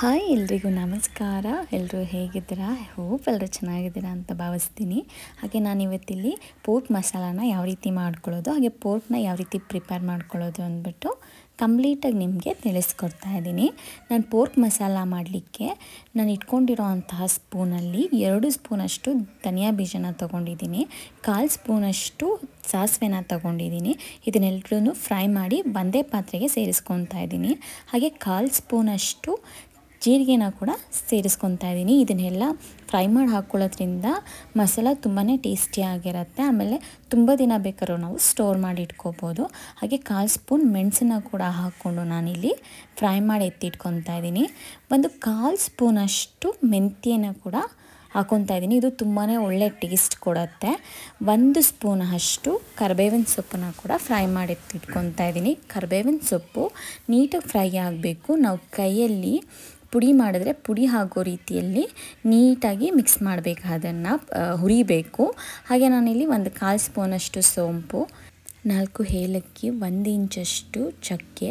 Hi ಎಲ್ರಿಗೂ ನಮಸ್ಕಾರ. ಎಲ್ಲರೂ ಹೇಗಿದ್ದೀರಾ? ಹೋಪ್ ಎಲ್ಲರೂ ಚೆನ್ನಾಗಿದ್ದೀರಾ ಅಂತ ಭಾವಿಸ್ತೀನಿ. ಹಾಗೆ ನಾನು ಇವತ್ತಿಲ್ಲಿ ಪೋರ್ಕ್ ಮಸಾಲಾನ ಯಾವ ರೀತಿ ಮಾಡ್ಕೊಳ್ಳೋದು, ಹಾಗೆ ಪೋರ್ಕ್ನ ಯಾವ ರೀತಿ ಪ್ರಿಪೇರ್ ಮಾಡ್ಕೊಳ್ಳೋದು ಅಂದ್ಬಿಟ್ಟು ಕಂಪ್ಲೀಟಾಗಿ ನಿಮಗೆ ತಿಳಿಸ್ಕೊಡ್ತಾ ಇದ್ದೀನಿ. ನಾನು ಪೋರ್ಕ್ ಮಸಾಲ ಮಾಡಲಿಕ್ಕೆ ನಾನು ಇಟ್ಕೊಂಡಿರೋ ಅಂತಹ ಸ್ಪೂನಲ್ಲಿ 2 ಸ್ಪೂನಷ್ಟು ಧನಿಯಾ ಬೀಜನ ತೊಗೊಂಡಿದ್ದೀನಿ, 1/4 ಸ್ಪೂನಷ್ಟು ಸಾಸಿವೆನ ತೊಗೊಂಡಿದ್ದೀನಿ. ಇದನ್ನೆಲ್ಲರೂ ಫ್ರೈ ಮಾಡಿ ಒಂದೇ ಪಾತ್ರೆಗೆ ಸೇರಿಸ್ಕೊತಾ ಇದ್ದೀನಿ. ಹಾಗೆ 1/4 ಸ್ಪೂನಷ್ಟು ಜೀರಿಗೆನ ಕೂಡ ಸೇರಿಸ್ಕೊತಾ ಇದ್ದೀನಿ. ಇದನ್ನೆಲ್ಲ ಫ್ರೈ ಮಾಡಿ ಹಾಕ್ಕೊಳ್ಳೋದ್ರಿಂದ ಮಸಾಲ ತುಂಬಾ ಟೇಸ್ಟಿಯಾಗಿರುತ್ತೆ. ಆಮೇಲೆ ತುಂಬ ದಿನ ಬೇಕಾದ್ರೂ ನಾವು ಸ್ಟೋರ್ ಮಾಡಿ ಇಟ್ಕೋಬೋದು. ಹಾಗೆ 1/4 ಸ್ಪೂನ್ ಮೆಣಸನ್ನ ಕೂಡ ಹಾಕ್ಕೊಂಡು ನಾನಿಲ್ಲಿ ಫ್ರೈ ಮಾಡಿ ಎತ್ತಿಟ್ಕೊತಾ ಇದ್ದೀನಿ. ಒಂದು 1/4 ಸ್ಪೂನಷ್ಟು ಮೆಂತ್ಯನ ಕೂಡ ಹಾಕ್ಕೊತಾ ಇದ್ದೀನಿ. ಇದು ತುಂಬಾ ಒಳ್ಳೆ ಟೇಸ್ಟ್ ಕೊಡುತ್ತೆ. 1 ಸ್ಪೂನ್ ಅಷ್ಟು ಕರಿಬೇವಿನ ಸೊಪ್ಪನ್ನ ಕೂಡ ಫ್ರೈ ಮಾಡಿ ಎತ್ತಿಟ್ಕೊತಾ ಇದ್ದೀನಿ. ಕರಿಬೇವಿನ ಸೊಪ್ಪು ನೀಟಾಗಿ ಫ್ರೈ ಆಗಬೇಕು. ನಾವು ಕೈಯಲ್ಲಿ ಪುಡಿ ಮಾಡಿದ್ರೆ ಪುಡಿ ಆಗೋ ರೀತಿಯಲ್ಲಿ ನೀಟಾಗಿ ಮಿಕ್ಸ್ ಮಾಡಬೇಕು, ಅದನ್ನು ಹುರಿಬೇಕು. ಹಾಗೆ ನಾನಿಲ್ಲಿ ಒಂದು 1/4 ಸ್ಪೂನಷ್ಟು ಸೋಂಪು, 4 ಏಲಕ್ಕಿ, 1 ಇಂಚಷ್ಟು ಚಕ್ಕೆ,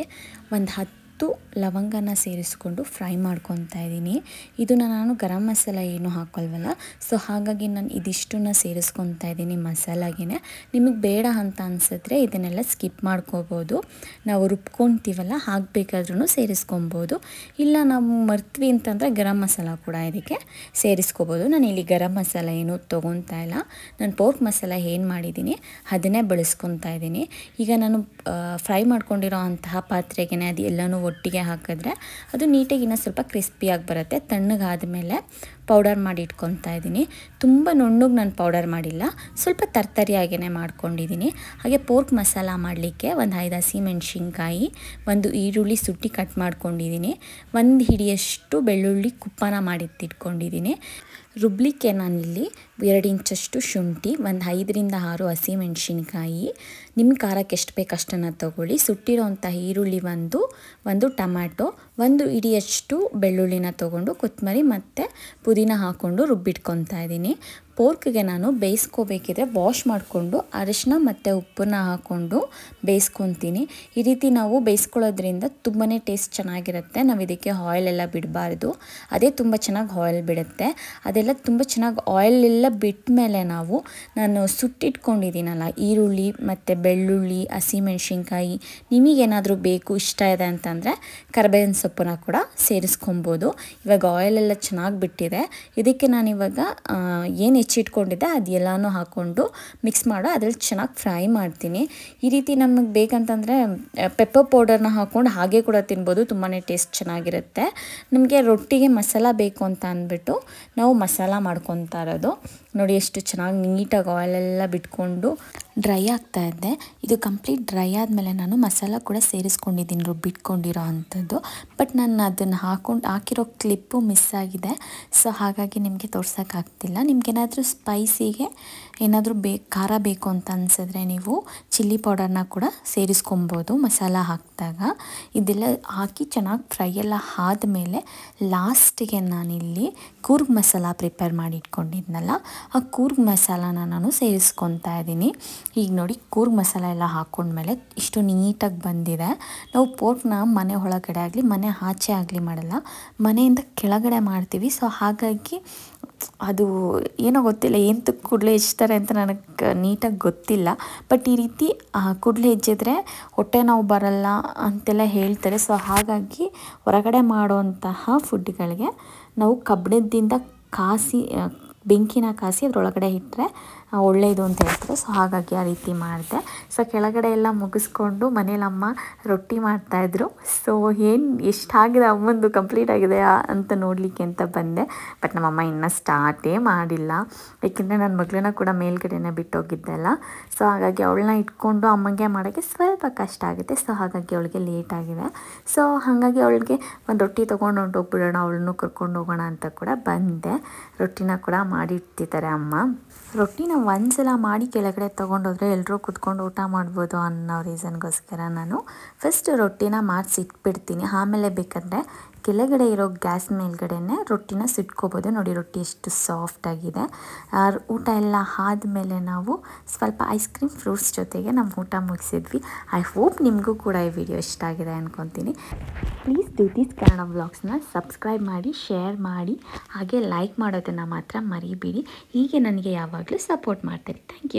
ಒಂದು 10 ಲವಂಗನ ಸೇರಿಸ್ಕೊಂಡು ಫ್ರೈ ಮಾಡ್ಕೊತಾ ಇದ್ದೀನಿ. ಇದನ್ನು ನಾನು ಗರಂ ಮಸಾಲ ಏನೂ ಹಾಕೋಲ್ವಲ್ಲ, ಸೊ ಹಾಗಾಗಿ ನಾನು ಇದಿಷ್ಟನ್ನು ಸೇರಿಸ್ಕೊತಾ ಇದ್ದೀನಿ ಮಸಾಲಾಗೆ. ನಿಮಗೆ ಬೇಡ ಅಂತ ಅನಿಸಿದ್ರೆ ಇದನ್ನೆಲ್ಲ ಸ್ಕಿಪ್ ಮಾಡ್ಕೋಬೋದು. ನಾವು ರುಬ್ಕೊತೀವಲ್ಲ ಹಾಕಬೇಕಾದ್ರೂ ಸೇರಿಸ್ಕೊಬೋದು. ಇಲ್ಲ ನಾವು ಮರ್ತ್ವಿ ಅಂತಂದರೆ ಗರಂ ಮಸಾಲ ಕೂಡ ಇದಕ್ಕೆ ಸೇರಿಸ್ಕೋಬೋದು. ನಾನು ಇಲ್ಲಿ ಗರಂ ಮಸಾಲ ಏನೂ ತೊಗೊತಾ ಇಲ್ಲ. ನಾನು ಪೋರ್ಕ್ ಮಸಾಲ ಏನು ಮಾಡಿದ್ದೀನಿ ಅದನ್ನೇ ಬಳಸ್ಕೊತಾ ಇದ್ದೀನಿ. ಈಗ ನಾನು ಫ್ರೈ ಮಾಡ್ಕೊಂಡಿರೋ ಅಂತಹ ಪಾತ್ರೆಗೆ ಅದು ಎಲ್ಲನೂ ಒಟ್ಟಿಗೆ ಹಾಕಿದ್ರೆ ಅದು ನೀಟಾಗಿ ಇನ್ನೂ ಸ್ವಲ್ಪ ಕ್ರಿಸ್ಪಿಯಾಗಿ ಬರುತ್ತೆ. ತಣ್ಣಗಾದಮೇಲೆ ಪೌಡರ್ ಮಾಡಿ ಇಟ್ಕೊತಾ ಇದ್ದೀನಿ. ತುಂಬ ನುಣ್ಣಗೆ ನಾನು ಪೌಡರ್ ಮಾಡಿಲ್ಲ, ಸ್ವಲ್ಪ ತರ್ತರಿಯಾಗೇ ಮಾಡ್ಕೊಂಡಿದ್ದೀನಿ. ಹಾಗೆ ಪೋರ್ಕ್ ಮಸಾಲ ಮಾಡಲಿಕ್ಕೆ ಒಂದು 5 ಹಸಿಮೆಣ್ಸಿನ್ಕಾಯಿ, 1 ಈರುಳ್ಳಿ ಸುಟ್ಟಿ ಕಟ್ ಮಾಡ್ಕೊಂಡಿದ್ದೀನಿ, 1 ಹಿಡಿಯಷ್ಟು ಬೆಳ್ಳುಳ್ಳಿ ಕುಪ್ಪನ ಮಾಡಿಟ್ಟಿಟ್ಕೊಂಡಿದ್ದೀನಿ. ರುಬ್ಲಿಕ್ಕೆ ನಾನಿಲ್ಲಿ 2 ಇಂಚಷ್ಟು ಶುಂಠಿ, ಒಂದು 5ರಿಂದ 6 ಹಸಿಮೆಣ್ಸಿನ್ಕಾಯಿ, ನಿಮ್ಮ ಖಾರಕ್ಕೆ ಎಷ್ಟು ಬೇಕು ಅಷ್ಟನ್ನು ತೊಗೊಳ್ಳಿ, ಸುಟ್ಟಿರೋಂಥ ಈರುಳ್ಳಿ ಒಂದು ಟೊಮ್ಯಾಟೊ, 1 ಹಿಡಿಯಷ್ಟು ಬೆಳ್ಳುಳ್ಳಿನ ತೊಗೊಂಡು ಕೊತ್ತಂಬರಿ ಮತ್ತು ಪುದೀನ ಹಾಕ್ಕೊಂಡು ರುಬ್ಬಿಟ್ಕೊತಾ ಇದ್ದೀನಿ. ಪೋರ್ಕ್ಗೆ ನಾನು ಬೇಯಿಸ್ಕೋಬೇಕಿದ್ರೆ ವಾಶ್ ಮಾಡಿಕೊಂಡು ಅರಿಶಿನ ಮತ್ತು ಉಪ್ಪನ್ನ ಹಾಕ್ಕೊಂಡು ಬೇಯಿಸ್ಕೊತೀನಿ. ಈ ರೀತಿ ನಾವು ಬೇಯಿಸ್ಕೊಳ್ಳೋದ್ರಿಂದ ತುಂಬಾ ಟೇಸ್ಟ್ ಚೆನ್ನಾಗಿರುತ್ತೆ. ನಾವು ಇದಕ್ಕೆ ಆಯಿಲೆಲ್ಲ ಬಿಡಬಾರ್ದು, ಅದೇ ತುಂಬ ಚೆನ್ನಾಗಿ ಆಯಿಲ್ ಬಿಡುತ್ತೆ. ಅದೆಲ್ಲ ತುಂಬ ಚೆನ್ನಾಗಿ ಆಯಿಲೆಲ್ಲ ಬಿಟ್ಟ ಮೇಲೆ ನಾನು ಸುಟ್ಟಿಟ್ಕೊಂಡಿದ್ದೀನಲ್ಲ ಈರುಳ್ಳಿ ಮತ್ತು ಬೆಳ್ಳುಳ್ಳಿ, ಹಸಿಮೆಣ್ಸಿನ್ಕಾಯಿ, ನಿಮಗೇನಾದರೂ ಬೇಕು ಇಷ್ಟ ಇದೆ ಅಂತಂದರೆ ಕರಿಬೇವಿನ ಸೊಪ್ಪನ್ನ ಕೂಡ ಸೇರಿಸ್ಕೊಬೋದು. ಇವಾಗ ಆಯಿಲೆಲ್ಲ ಚೆನ್ನಾಗಿ ಬಿಟ್ಟಿದೆ. ಇದಕ್ಕೆ ನಾನಿವಾಗ ಏನು ಹೆಚ್ಚಿಟ್ಕೊಂಡಿದ್ದೆ ಅದೆಲ್ಲನೂ ಹಾಕ್ಕೊಂಡು ಮಿಕ್ಸ್ ಅದ್ರಲ್ಲಿ ಚೆನ್ನಾಗಿ ಫ್ರೈ ಮಾಡ್ತೀನಿ. ಈ ರೀತಿ ನಮಗೆ ಬೇಕಂತಂದರೆ ಪೆಪ್ಪರ್ ಪೌಡರ್ನ ಹಾಕ್ಕೊಂಡು ಹಾಗೆ ಕೂಡ ತಿನ್ಬೋದು, ತುಂಬಾ ಟೇಸ್ಟ್ ಚೆನ್ನಾಗಿರುತ್ತೆ. ನಮಗೆ ರೊಟ್ಟಿಗೆ ಮಸಾಲ ಬೇಕು ಅಂತ ಅಂದ್ಬಿಟ್ಟು ನಾವು ಮಸಾಲ ಮಾಡ್ಕೊತಾ ಇರೋದು. ನೋಡಿ ಎಷ್ಟು ಚೆನ್ನಾಗಿ ನೀಟಾಗಿ ಆಯಿಲೆಲ್ಲ ಬಿಟ್ಕೊಂಡು ಡ್ರೈ ಆಗ್ತಾ ಇದೆ. ಇದು ಕಂಪ್ಲೀಟ್ ಡ್ರೈ ಆದಮೇಲೆ ನಾನು ಮಸಾಲ ಕೂಡ ಸೇರಿಸ್ಕೊಂಡಿದ್ದೀನಿ ರುಬ್ಬಿಟ್ಕೊಂಡಿರೋ ಅಂಥದ್ದು. ಬಟ್ ನಾನು ಅದನ್ನು ಹಾಕಿರೋ ಕ್ಲಿಪ್ಪು ಮಿಸ್ ಆಗಿದೆ, ಸೊ ಹಾಗಾಗಿ ನಿಮಗೆ ತೋರ್ಸೋಕ್ಕಾಗ್ತಿಲ್ಲ. ನಿಮಗೇನಾದರೂ ಸ್ಪೈಸಿಗೆ ಏನಾದರೂ ಖಾರ ಬೇಕು ಅಂತ ಅನಿಸಿದ್ರೆ ನೀವು ಚಿಲ್ಲಿ ಪೌಡರ್ನ ಕೂಡ ಸೇರಿಸ್ಕೊಬೋದು ಮಸಾಲ ಹಾಕಿದಾಗ. ಇದೆಲ್ಲ ಹಾಕಿ ಚೆನ್ನಾಗಿ ಫ್ರೈ ಎಲ್ಲ ಆದಮೇಲೆ ಲಾಸ್ಟಿಗೆ ನಾನಿಲ್ಲಿ ಕೂರ್ಗ್ ಮಸಾಲ ಪ್ರಿಪೇರ್ ಮಾಡಿ ಇಟ್ಕೊಂಡಿದ್ನಲ್ಲ, ಆ ಕೂರ್ಗ್ ಮಸಾಲಾನ ನಾನು ಸೇರಿಸ್ಕೊತಾ ಇದ್ದೀನಿ. ಈಗ ನೋಡಿ ಕೂರ್ಗ್ ಮಸಾಲ ಎಲ್ಲ ಹಾಕ್ಕೊಂಡ್ಮೇಲೆ ಇಷ್ಟು ನೀಟಾಗಿ ಬಂದಿದೆ. ನಾವು ಪೋರ್ಕ್ನ ಮನೆ ಒಳಗಡೆ ಆಗಲಿ ಮನೆ ಆಚೆ ಆಗಲಿ ಮಾಡಲ್ಲ, ಮನೆಯಿಂದ ಕೆಳಗಡೆ ಮಾಡ್ತೀವಿ. ಸೊ ಹಾಗಾಗಿ ಅದು ಏನೋ ಗೊತ್ತಿಲ್ಲ, ಎಂತಕ್ಕೆ ಕೂಡಲೇ ಹೆಚ್ತಾರೆ ಅಂತ ನನಗೆ ನೀಟಾಗಿ ಗೊತ್ತಿಲ್ಲ. ಬಟ್ ಈ ರೀತಿ ಕೂಡಲೇ ಹೆಚ್ಚಿದ್ರೆ ಹೊಟ್ಟೆ ನೋವು ಬರಲ್ಲ ಅಂತೆಲ್ಲ ಹೇಳ್ತಾರೆ. ಸೊ ಹಾಗಾಗಿ ಹೊರಗಡೆ ಮಾಡುವಂತಹ ಫುಡ್ಗಳಿಗೆ ನಾವು ಕಬ್ಬಿಣದಿಂದ ಬೆಂಕಿನ ಕಾಸಿ ಅದರೊಳಗಡೆ ಇಟ್ಟರೆ ಒಳ್ಳೆಯದು ಅಂತ ಹೇಳ್ತಾರೆ. ಸೊ ಹಾಗಾಗಿ ಆ ರೀತಿ ಮಾಡಿದೆ. ಸೊ ಕೆಳಗಡೆ ಎಲ್ಲ ಮುಗಿಸ್ಕೊಂಡು ಮನೇಲಿ ಅಮ್ಮ ರೊಟ್ಟಿ ಮಾಡ್ತಾಯಿದ್ರು. ಸೊ ಎಷ್ಟಾಗಿದೆ ಅಮ್ಮಂದು ಕಂಪ್ಲೀಟ್ ಆಗಿದೆ ಅಂತ ನೋಡಲಿಕ್ಕೆ ಅಂತ ಬಂದೆ. ಬಟ್ ನಮ್ಮಮ್ಮ ಇನ್ನೂ ಸ್ಟಾರ್ಟೇ ಮಾಡಿಲ್ಲ, ಏಕೆಂದರೆ ನನ್ನ ಮಗಳನ್ನ ಕೂಡ ಮೇಲ್ಗಡೆನೇ ಬಿಟ್ಟೋಗಿದ್ದೆ ಅಲ್ಲ. ಸೊ ಹಾಗಾಗಿ ಅವಳನ್ನ ಇಟ್ಕೊಂಡು ಅಮ್ಮಂಗೆ ಮಾಡೋಕ್ಕೆ ಸ್ವಲ್ಪ ಕಷ್ಟ ಆಗುತ್ತೆ. ಸೊ ಹಾಗಾಗಿ ಅವಳಿಗೆ ಲೇಟ್ ಆಗಿದೆ. ಸೊ ಹಾಗಾಗಿ ಅವಳಿಗೆ ಒಂದು ರೊಟ್ಟಿ ತೊಗೊಂಡು ಹೊಂಟೋಗ್ಬಿಡೋಣ, ಅವಳನ್ನು ಕರ್ಕೊಂಡು ಹೋಗೋಣ ಅಂತ ಕೂಡ ಬಂದೆ. ರೊಟ್ಟಿನ ಕೂಡ ಮಾಡಿರ್ತಿದ್ದಾರೆ ಅಮ್ಮ. ರೊಟ್ಟಿನ ಒಂದ್ಸಲ ಮಾಡಿ ಕೆಳಗಡೆ ತೊಗೊಂಡೋದ್ರೆ ಎಲ್ಲರೂ ಕುತ್ಕೊಂಡು ಊಟ ಮಾಡ್ಬೋದು ಅನ್ನೋ ರೀಸನ್ಗೋಸ್ಕರ ನಾನು ಫಸ್ಟ್ ರೊಟ್ಟಿನ ಮಾಡಿಸಿ ಇಟ್ಬಿಡ್ತೀನಿ. ಆಮೇಲೆ ಬೇಕಾದರೆ ಕೆಳಗಡೆ ಇರೋ ಗ್ಯಾಸ್ ಮೇಲ್ಗಡೆನೆ ರೊಟ್ಟಿನ ಸುಟ್ಕೋಬೋದು. ನೋಡಿ ರೊಟ್ಟಿ ಎಷ್ಟು ಸಾಫ್ಟಾಗಿದೆ. ಊಟ ಎಲ್ಲ ಆದಮೇಲೆ ನಾವು ಸ್ವಲ್ಪ ಐಸ್ ಕ್ರೀಮ್ ಫ್ರೂಟ್ಸ್ ಜೊತೆಗೆ ನಮ್ಮ ಊಟ ಮುಗಿಸಿದ್ವಿ. ಐ ಹೋಪ್ ನಿಮಗೂ ಕೂಡ ಈ ವಿಡಿಯೋ ಇಷ್ಟ ಆಗಿದೆ ಅಂದ್ಕೊತೀನಿ. ಪ್ಲೀಸ್ ಡೂ ದಿಸ್ ಕನ್ನಡ ವ್ಲಾಗ್ಸ್ನ ಸಬ್ಸ್ಕ್ರೈಬ್ ಮಾಡಿ, ಶೇರ್ ಮಾಡಿ, ಹಾಗೆ ಲೈಕ್ ಮಾಡೋದನ್ನು ಮಾತ್ರ ಮರಿಬೇಡಿ. ಹೀಗೆ ನನಗೆ ಯಾವಾಗಲೂ ಸಪೋರ್ಟ್ ಮಾಡ್ತೀರಿ. Thank you.